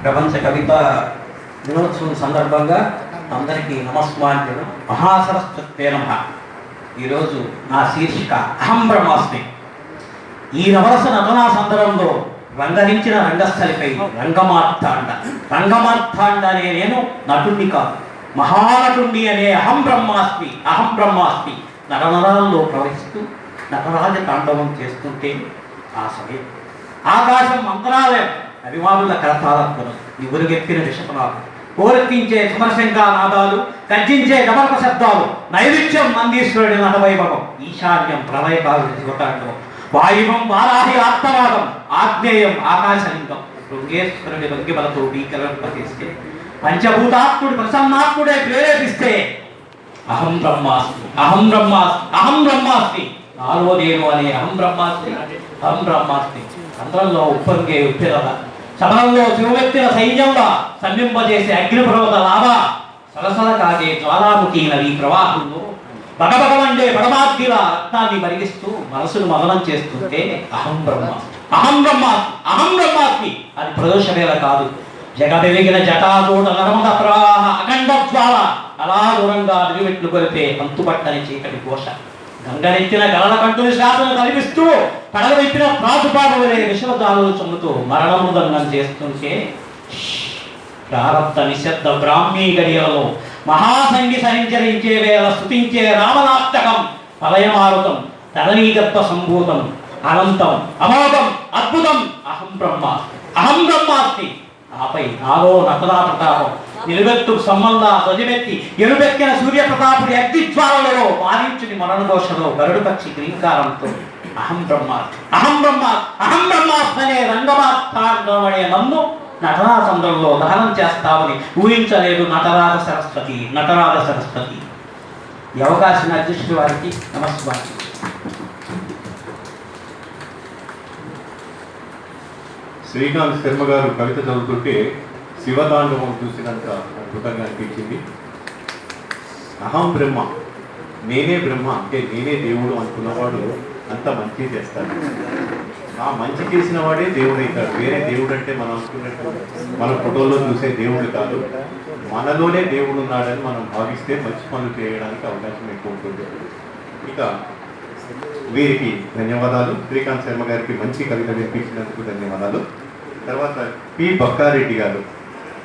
ప్రపంచ కవిత దినోత్సవం సందర్భంగా అందరికీ నమస్మాంజలు. మహాసరస్వతే నమః. ఈరోజు నా శీర్షిక అహం బ్రహ్మాస్మి. ఈ నవరస నటనా సందర్భంలో రంగరించిన రంగస్థలిపై రంగమార్తాండ అనే నేను నటుణ్ణి కాదు, మహానటుణ్ణి అనే అహం బ్రహ్మాస్మి నరనరాల్లో ప్రవహిస్తూ నటరాజ తాండవం చేస్తుంటే ఆ సమయం ఆకాశం మంత్రాలయం, అభిమానుల కరతాళధ్వనులు, నివురుగెత్తిన విషపనాలు, కోరెత్తించే సమరశంకా నాదాలు, గర్జించే డమరక శబ్దాలు, నైరుత్యం నందీశ్వరుడి నటవైభవం, ఈశాన్యం ప్రళయకాలు శివతాండవం, వాయువం వారాహి ఆత్మవాదం, ఆగ్నేయం ఆకాశలింగం, శృంగేశ్వరుడి భంగిమలతో భీకరంపజేస్తే, పంచభూతాత్ముడు ప్రసన్నాత్ముడే ప్రేరేపిస్తే అహం బ్రహ్మాస్మి నాలో నేను అనే అహం బ్రహ్మాస్మి అంతరంలో ఉప్పొంగే ఉప్పెరల, సమరంలో శివమెత్తిన సైన్యంలా సంబింపజేసే అగ్నిపర్వత లాభా, సలసల కాగే జ్వాలాముఖి నది ప్రవాహంలో బగబగమండే పరమాగ్నిల రక్తాన్ని మరిగిస్తూ మనసును మదనం చేస్తుంటే అహం బ్రహ్మాస్మి అది ప్రదోషవేళ కాదు, జగమెలిగిన జటాజోట నర్మద ప్రవాహ అఖండ జ్వాల, అలా దూరంగా నిలువెట్లు కొలిపే అంతుపట్టని చీకటి ఘోష, గంగనెత్తిన గలల కంటుని శ్వాసను కనిపిస్తూ పడగవెత్తిన ప్రాచుపాడవలే విషవజాలు చమ్ముతూ మరణమృదంగం చేస్తుంటే ప్రారబ్ధ నిశ్శబ్ద బ్రాహ్మీ గడియలలో మహాసంగి సంచరించే వేళ స్తుతించే రామనాటకం, పలయమారుతం తరణీగర్భ సంభూతం, అనంతం అమోఘం అద్భుతం అహం బ్రహ్మాస్మి. ఆపై నాలో నటనా ప్రతాపం నిలువెత్తు సమ్మంలా ధ్వజమెత్తి ఎరుపెక్కిన సూర్యప్రతాపుడి అగ్నిజ్వాలలో పాలించుని మరణఘోషలో గరుడు పక్షి గ్రీంకారంతో అహం బ్రహ్మాస్మి అనే రంగమాత్రే నన్ను నటనా సంద్రంలో దహనం చేస్తామని ఊహించలేదు నటరాజ సరస్వతి. ఈ అవకాశం అధ్యక్షుడి వారికి నమస్కారం. శ్రీకాంత్ శర్మ గారు కవిత చదువుతుంటే శివతాండవం చూసినంత అద్భుతంగా అనిపించింది. అహం బ్రహ్మ, నేనే బ్రహ్మ అంటే నేనే దేవుడు అనుకున్నవాడు అంత మంచి చేస్తాడు. ఆ మంచి చేసిన వాడే దేవుడు అవుతాడు. వేరే దేవుడు అంటే మనం అనుకున్నట్టు మన ఫోటోలో చూసే దేవుడు కాదు, మనలోనే దేవుడు ఉన్నాడని మనం భావిస్తే మంచి పనులు చేయడానికి అవకాశం ఎక్కువ ఉంటుంది. ఇక వీరికి ధన్యవాదాలు. శ్రీకాంత్ శర్మ గారికి మంచి కవిత వినిపించినందుకు ధన్యవాదాలు. తర్వాత పి బక్కారెడ్డి గారు